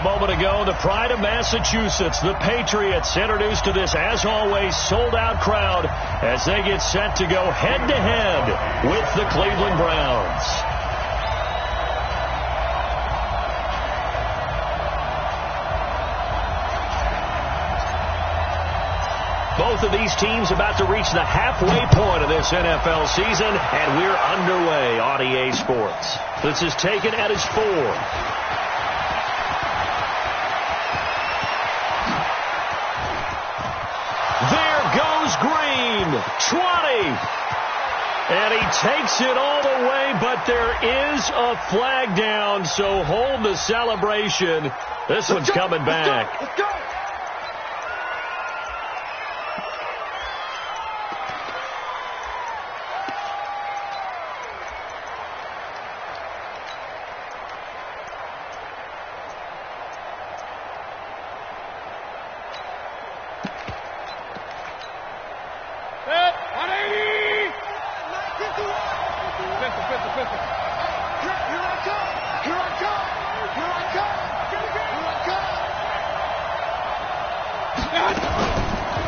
A moment ago, the pride of Massachusetts, the Patriots, introduced to this, as always, sold-out crowd as they get set to go head-to-head with the Cleveland Browns. Both of these teams about to reach the halfway point of this NFL season, and we're underway on EA Sports. This is taken at his 4. There goes Green, 20. And he takes it all the way, but there is a flag down, so hold the celebration. This one's coming back. Let's go.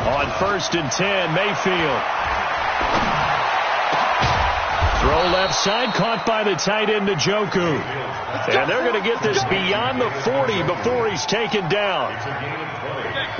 On 1st and 10, Mayfield. Throw left side, caught by the tight end, Njoku. And they're going to get this beyond the 40 before he's taken down.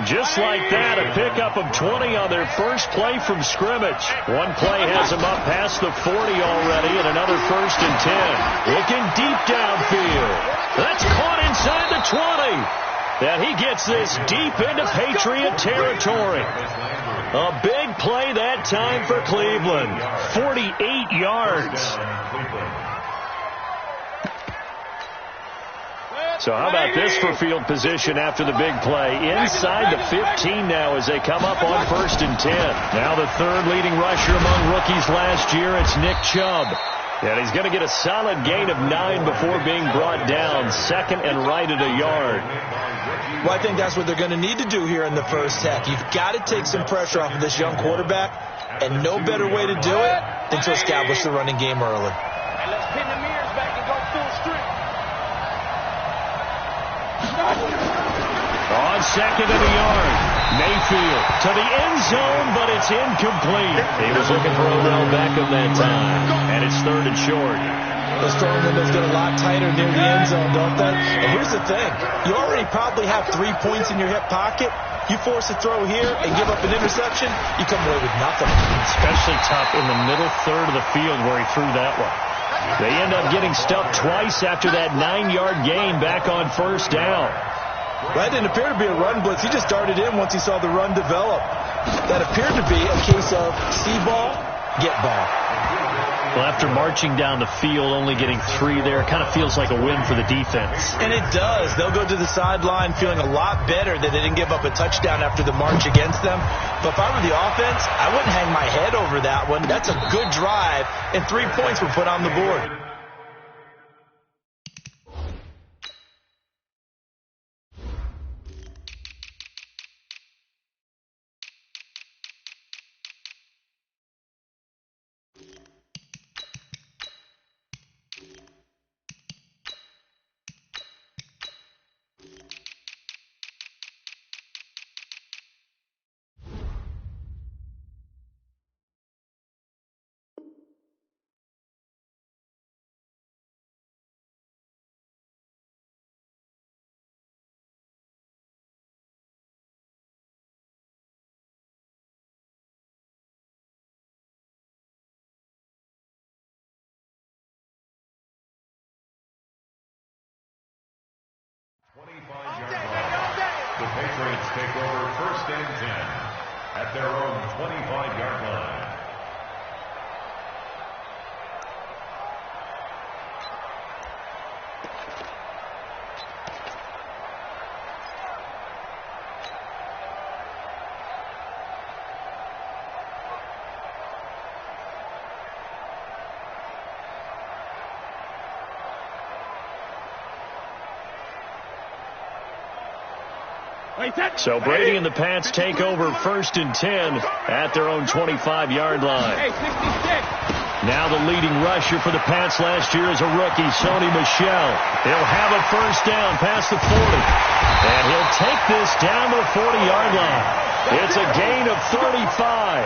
Just like that, a pickup of 20 on their first play from scrimmage. One play has them up past the 40 already, and another 1st and 10. Looking deep downfield. That's caught inside the 20. And he gets this deep into Patriot territory. A big play that time for Cleveland. 48 yards. So how about this for field position after the big play? Inside the 15 now as they come up on 1st and 10. Now the third leading rusher among rookies last year, it's Nick Chubb. And he's going to get a solid gain of 9 before being brought down. 2nd and right at a yard. Well, I think that's what they're going to need to do here in the first half. You've got to take some pressure off of this young quarterback, and no better way to do it than to establish the running game early. And let's pin the mirrors back and go full strength. On 2nd and a yard, Mayfield to the end zone, but it's incomplete. He was looking for Odell Beckham that time, and it's 3rd and short. The throwing windows get a lot tighter near the end zone, don't they? And here's the thing. You already probably have 3 points in your hip pocket. You force a throw here and give up an interception, you come away with nothing. Especially tough in the middle third of the field where he threw that one. They end up getting stuffed twice after that 9-yard gain back on 1st down. That didn't appear to be a run blitz. He just darted in once he saw the run develop. That appeared to be a case of see ball, get ball. Well, after marching down the field, only getting 3 there, kind of feels like a win for the defense. And it does. They'll go to the sideline feeling a lot better that they didn't give up a touchdown after the march against them. But if I were the offense, I wouldn't hang my head over that one. That's a good drive, and 3 points were put on the board. The Patriots take over 1st and 10 at their own 25-yard line. So Brady and the Pats take over 1st and 10 at their own 25-yard line. Now the leading rusher for the Pats last year is a rookie, Sony Michel. He'll have a first down past the 40. And he'll take this down to the 40-yard line. It's a gain of 35.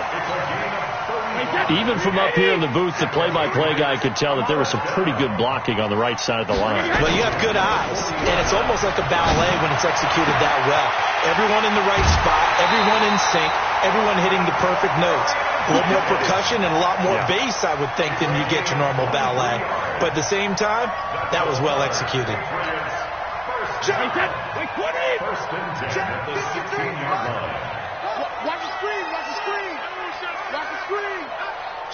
Even from up here in the booth, the play-by-play guy could tell that there was some pretty good blocking on the right side of the line. Well, you have good eyes, and it's almost like a ballet when it's executed that well. Everyone in the right spot, everyone in sync, everyone hitting the perfect notes. A little more percussion and a lot more bass, I would think, than you get your normal ballet. But at the same time, that was well executed. First and 10 at the 16-yard line. Watch the screen, watch the screen. Watch the screen.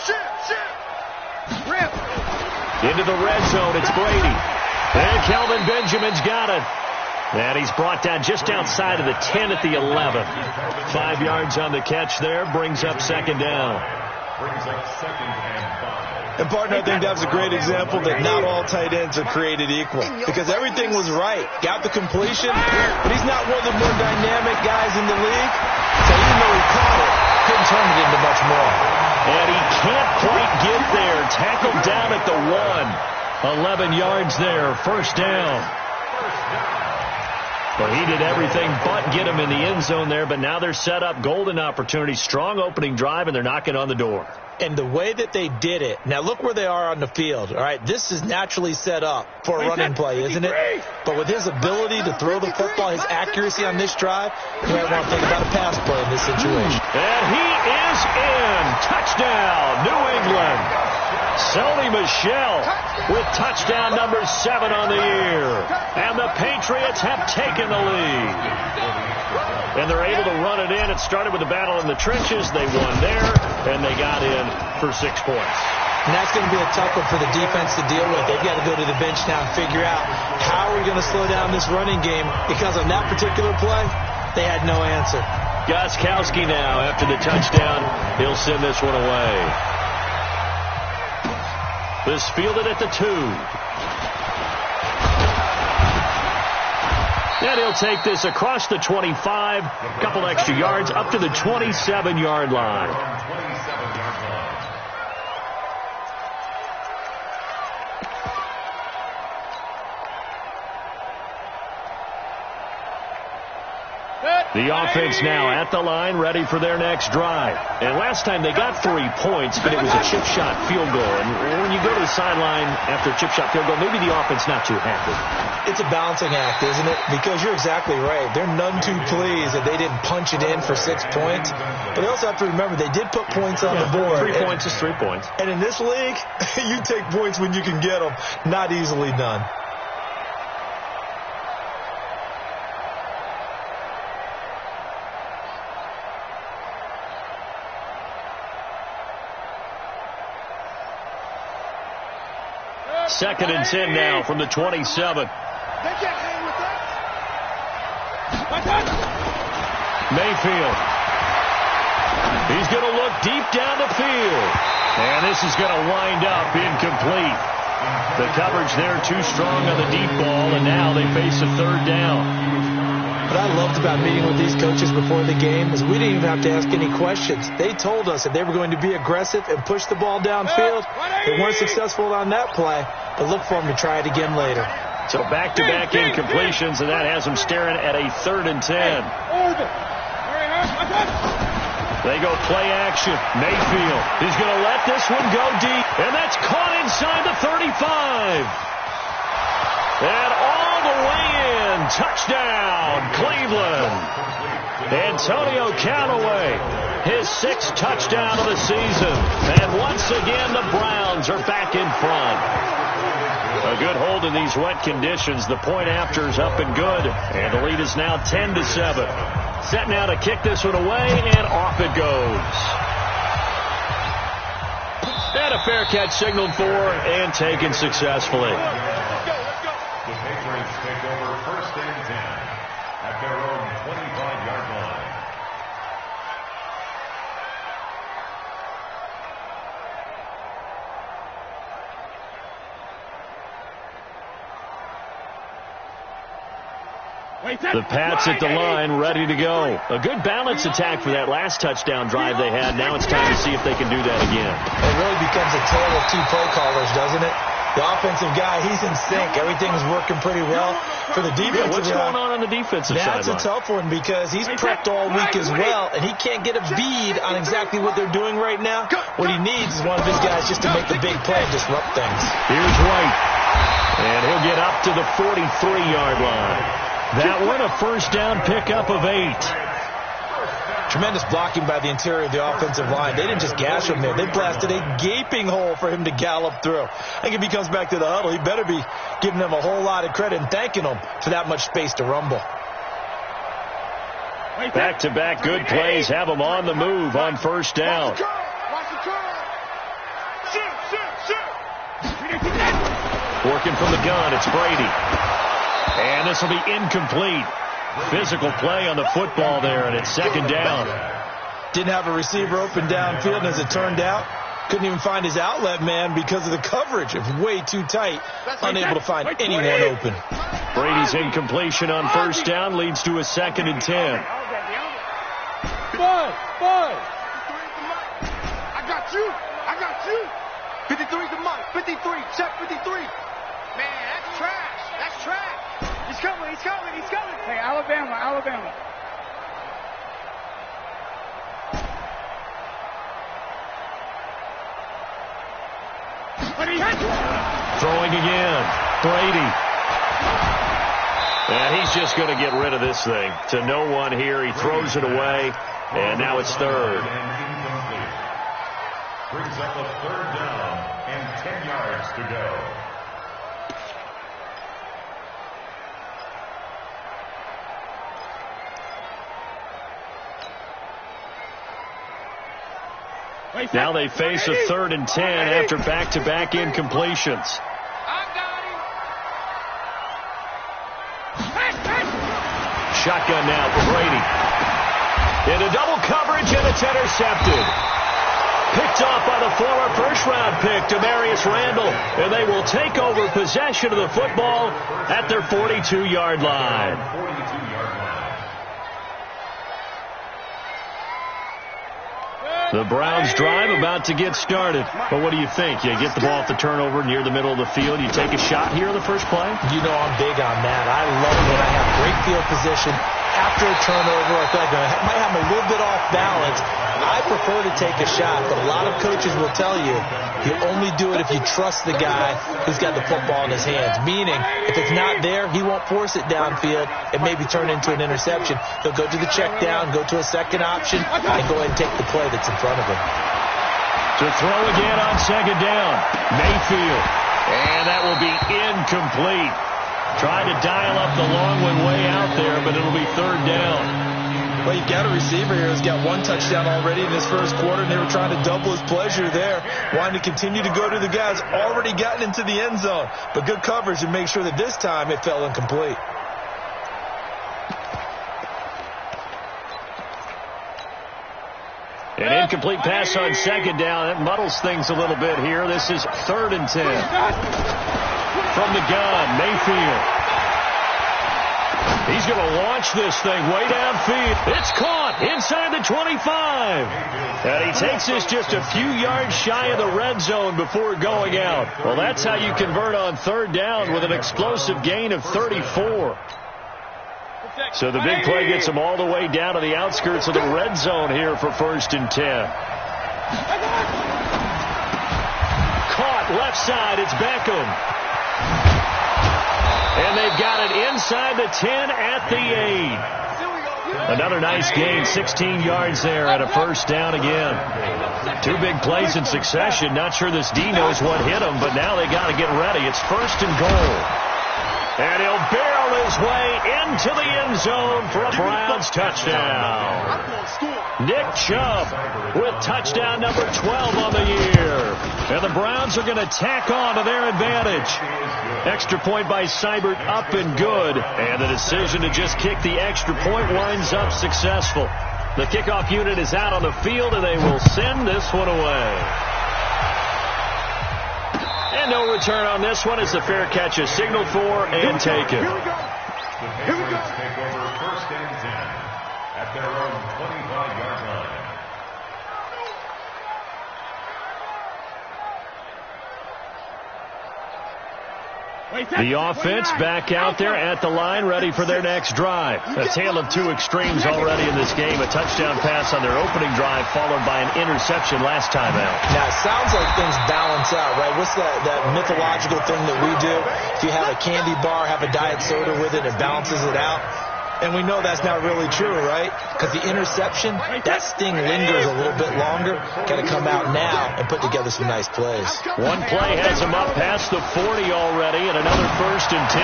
Shit. Rip. Into the red zone, it's Brady. And Kelvin Benjamin's got it. And he's brought down just outside of the 10 at the 11. 5 yards on the catch there, brings up second down. Brings up second and 5. And, partner, I think that's a great example that not all tight ends are created equal. Because everything was right. Got the completion, but he's not one of the more dynamic guys in the league. So even though he caught it, couldn't turn it into much more. And he can't quite get there. Tackled down at the 1. 11 yards there, first down. Well, he did everything but get him in the end zone there, but now they're set up. Golden opportunity, strong opening drive, and they're knocking on the door. And the way that they did it, now look where they are on the field. All right, this is naturally set up for a running play, isn't it? But with his ability to throw the football, his accuracy on this drive, you might want to think about a pass play in this situation. And he is in. Touchdown, New England. Sony Michel with touchdown number 7 on the year. And the Patriots have taken the lead. And they're able to run it in. It started with a battle in the trenches. They won there, and they got in for 6 points. And that's going to be a tough one for the defense to deal with. They've got to go to the bench now and figure out how are we going to slow down this running game, because on that particular play, they had no answer. Gostkowski now, after the touchdown, he'll send this one away. This fielded at the 2. And he'll take this across the 25, a couple extra yards, up to the 27-yard line. The offense now at the line, ready for their next drive. And last time they got 3 points, but it was a chip shot field goal. And when you go to the sideline after a chip shot field goal, maybe the offense not too happy. It's a balancing act, isn't it? Because you're exactly right. They're none too pleased that they didn't punch it in for 6 points. But they also have to remember they did put points on the board. 3 points is 3 points. And in this league, you take points when you can get them. Not easily done. Second and 10 now from the 27. They can't hang with that. Mayfield. He's going to look deep down the field. And this is going to wind up incomplete. The coverage there too strong on the deep ball, and now they face a third down. What I loved about meeting with these coaches before the game is we didn't even have to ask any questions. They told us that they were going to be aggressive and push the ball downfield. They weren't successful on that play, but look for them to try it again later. So back-to-back incompletions, and that has them staring at a 3rd and 10. They go play action. Mayfield. He's going to let this one go deep, and that's caught inside the 35. And all the way in. Touchdown, Cleveland. Antonio Callaway, his 6th touchdown of the season. And once again, the Browns are back in front. A good hold in these wet conditions. The point after's up and good. And the lead is now 10-7. Set now to kick this one away, and off it goes. And a fair catch signaled for and taken successfully. The Patriots take over 1st and 10 at their own 25-yard line. The Pats at the line, ready to go. A good balance attack for that last touchdown drive they had. Now it's time to see if they can do that again. It really becomes a tale of two play callers, doesn't it? The offensive guy, he's in sync. Everything's working pretty well. For the defensive what's going on the defensive side? That's a tough one because he's prepped all week as well, and he can't get a bead on exactly what they're doing right now. What he needs is one of his guys just to make the big play and disrupt things. Here's White, and he'll get up to the 43-yard line. That one, a first down pickup of 8. Tremendous blocking by the interior of the offensive line. They didn't just gash him there. They blasted a gaping hole for him to gallop through. I think if he comes back to the huddle, he better be giving them a whole lot of credit and thanking them for that much space to rumble. Back-to-back good plays have them on the move on first down. Watch the curve. Shoot. Working from the gun, it's Brady. And this will be incomplete. Physical play on the football there, and it's second down. Didn't have a receiver open downfield, and as it turned out, couldn't even find his outlet man because of the coverage. It was way too tight, unable to find anyone open. Brady's incompletion on first down leads to a 2nd and 10. Boy. I got you. 53 to Mike. 53. Check 53. Man, that's trash. He's coming. Hey, Alabama. Throwing again. Brady. And he's just going to get rid of this thing. To no one here. He throws it away. And now it's third. Brings up a third down and 10 yards to go. Now they face a 3rd and 10 after back-to-back incompletions. Shotgun now for Brady. Into double coverage, and it's intercepted. Picked off by the former first-round pick, Demarius Randall. And they will take over possession of the football at their 42-yard line. The Browns drive about to get started. But what do you think? You get the ball off the turnover near the middle of the field. You take a shot here on the first play? You know I'm big on that. I love it when I have great field position. After a turnover, I feel like I might have a little bit off balance. I prefer to take a shot, but a lot of coaches will tell you only do it if you trust the guy who's got the football in his hands. Meaning, if it's not there, he won't force it downfield and maybe turn into an interception. He'll go to the check down, go to a second option, and go ahead and take the play that's in front of him. To throw again on second down, Mayfield. And that will be incomplete. Tried to dial up the long one way out there, but it'll be third down. Well, you've got a receiver here who's got 1 touchdown already in his first quarter, and they were trying to double his pleasure there, wanting to continue to go to the guys already gotten into the end zone. But good coverage to make sure that this time it fell incomplete. An incomplete pass on second down. That muddles things a little bit here. This is 3rd and 10. From the gun, Mayfield. He's going to launch this thing way downfield. It's caught inside the 25. And he takes this just a few yards shy of the red zone before going out. Well, that's how you convert on third down with an explosive gain of 34. So the big play gets him all the way down to the outskirts of the red zone here for 1st and 10. Caught left side. It's Beckham. And they've got it inside the 10 at the 8. Another nice gain, 16 yards there and a first down again. 2 big plays in succession. Not sure this D knows what hit him, but now they got to get ready. It's 1st and goal. And he'll barrel his way into the end zone for a Browns touchdown. Nick Chubb with touchdown number 12 on the year. And the Browns are going to tack on to their advantage. Extra point by Seibert up and good. And the decision to just kick the extra point winds up successful. The kickoff unit is out on the field, and they will send this one away. And no return on this one as the fair catch is signaled for and taken. Here we go. take over first and 10 at their own 25-yard line. The offense back out there at the line, ready for their next drive. A tale of two extremes already in this game. A touchdown pass on their opening drive, followed by an interception last time out. Now, it sounds like things balance out, right? What's that mythological thing that we do? If you have a candy bar, have a diet soda with it, it balances it out. And we know that's not really true, right? Because the interception, that sting lingers a little bit longer. Got to come out now and put together some nice plays. One play has him up past the 40 already, and another first and 10.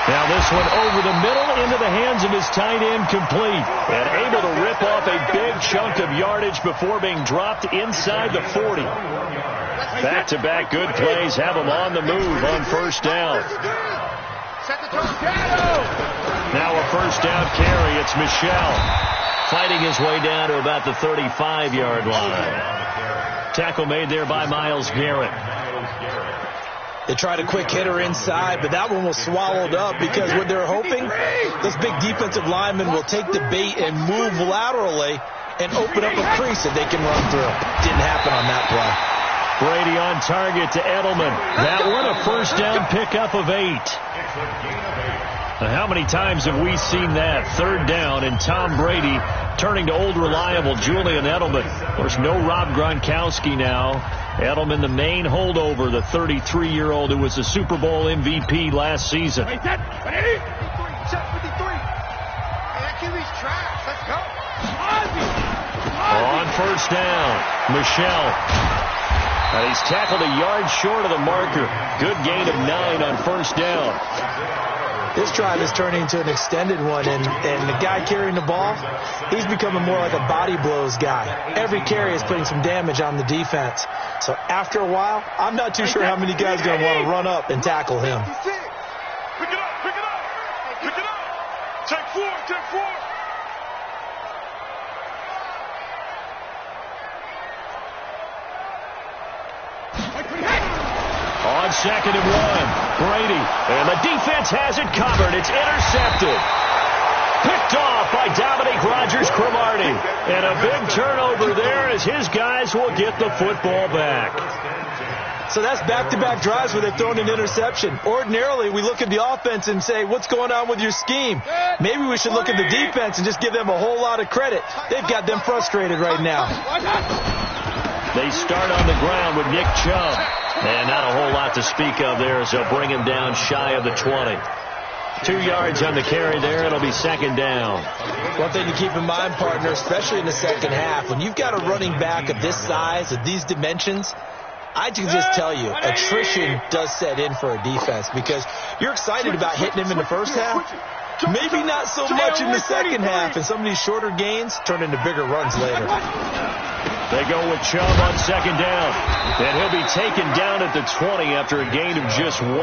Now this one over the middle into the hands of his tight end, complete. And able to rip off a big chunk of yardage before being dropped inside the 40. Back-to-back good plays have him on the move on first down. Now a first down carry. It's Michel fighting his way down to about the 35-yard line. Tackle made there by Myles Garrett. They tried a quick hitter inside, but that one was swallowed up because what they're hoping, this big defensive lineman will take the bait and move laterally and open up a crease that they can run through. Didn't happen on that play. Brady on target to Edelman. That one a first down pickup of 8. Now, how many times have we seen that? Third down and Tom Brady turning to old reliable Julian Edelman. Of course, no Rob Gronkowski now. Edelman, the main holdover, the 33-year-old who was the Super Bowl MVP last season. Hey, set 53. Set 53. Hey, that QB's trash. Let's go. On first down, Michel. And he's tackled a yard short of the marker. Good gain of 9 on first down. This drive is turning into an extended one, and the guy carrying the ball, he's becoming more like a body blows guy. Every carry is putting some damage on the defense. So after a while, I'm not too sure how many guys are going to want to run up and tackle him. Pick it up, pick it up. Pick it up. Take 4, take 4. On second and 1, Brady. And the defense has it covered. It's intercepted. Picked off by Dominique Rodgers-Cromartie. And a big turnover there as his guys will get the football back. So that's back-to-back drives where they've thrown an interception. Ordinarily, we look at the offense and say, what's going on with your scheme? Maybe we should look at the defense and just give them a whole lot of credit. They've got them frustrated right now. They start on the ground with Nick Chubb. And not a whole lot to speak of there as they'll bring him down shy of the 20. 2 yards on the carry there. It'll be second down. One thing to keep in mind, partner, especially in the second half, when you've got a running back of this size, of these dimensions, I can just tell you, attrition does set in for a defense because you're excited about hitting him in the first half. Maybe not so much in the second half, and some of these shorter gains turn into bigger runs later. They go with Chubb on second down. And he'll be taken down at the 20 after a gain of just 1.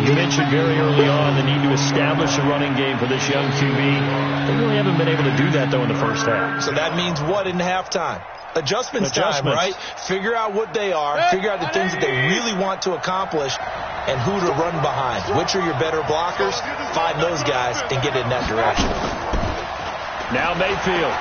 You mentioned very early on the need to establish a running game for this young QB. They really haven't been able to do that, though, in the first half. So that means what in halftime? Adjustments time, right? Figure out what they are, figure out the things that they really want to accomplish, and who to run behind. Which are your better blockers? Find those guys and get in that direction. Now Mayfield.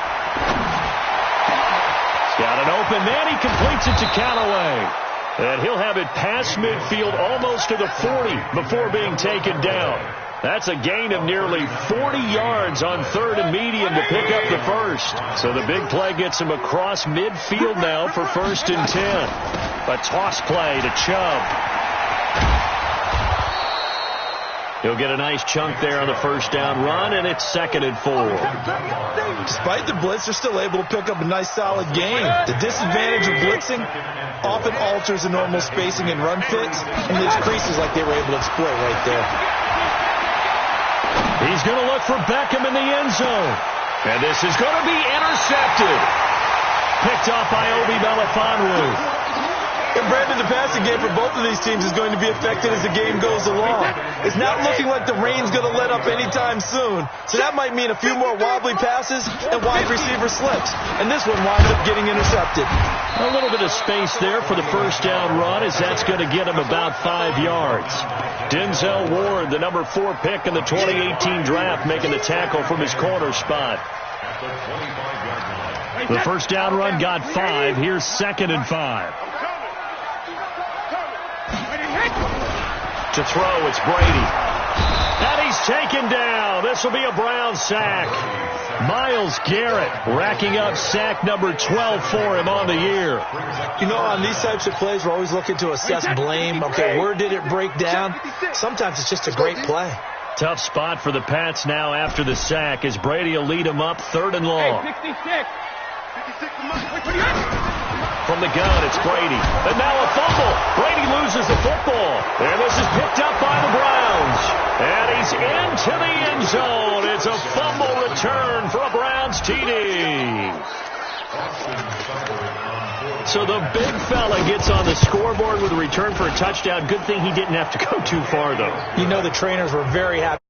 Got an open man. He completes it to Callaway. And he'll have it past midfield almost to the 40 before being taken down. That's a gain of nearly 40 yards on third and medium to pick up the first. So the big play gets him across midfield now for first and 10. A toss play to Chubb. He'll get a nice chunk there on the first down run, and it's second and 4. Despite the blitz, they're still able to pick up a nice solid gain. The disadvantage of blitzing often alters the normal spacing and run fits, and leaves creases like they were able to exploit right there. He's going to look for Beckham in the end zone. And this is going to be intercepted. Picked off by Obi Melifonwu. And Brandon, the passing game for both of these teams is going to be affected as the game goes along. It's not looking like the rain's going to let up anytime soon. So that might mean a few more wobbly passes and wide receiver slips. And this one winds up getting intercepted. A little bit of space there for the first down run, as that's going to get him about 5 yards. Denzel Ward, the number 4 pick in the 2018 draft, making the tackle from his corner spot. The first down run got 5. Here's 2nd and 5. To throw, it's Brady. And he's taken down. This will be a Brown sack. Myles Garrett racking up sack number 12 for him on the year. You know, on these types of plays, we're always looking to assess blame. Okay, where did it break down? Sometimes it's just a great play. Tough spot for the Pats now after the sack, as Brady will lead them up 3rd and long. From the gun, it's Brady. And now a fumble. Brady loses the football. And this is picked up by the Browns. And he's into the end zone. It's a fumble return for a Browns TD. So the big fella gets on the scoreboard with a return for a touchdown. Good thing he didn't have to go too far, though. You know the trainers were very happy.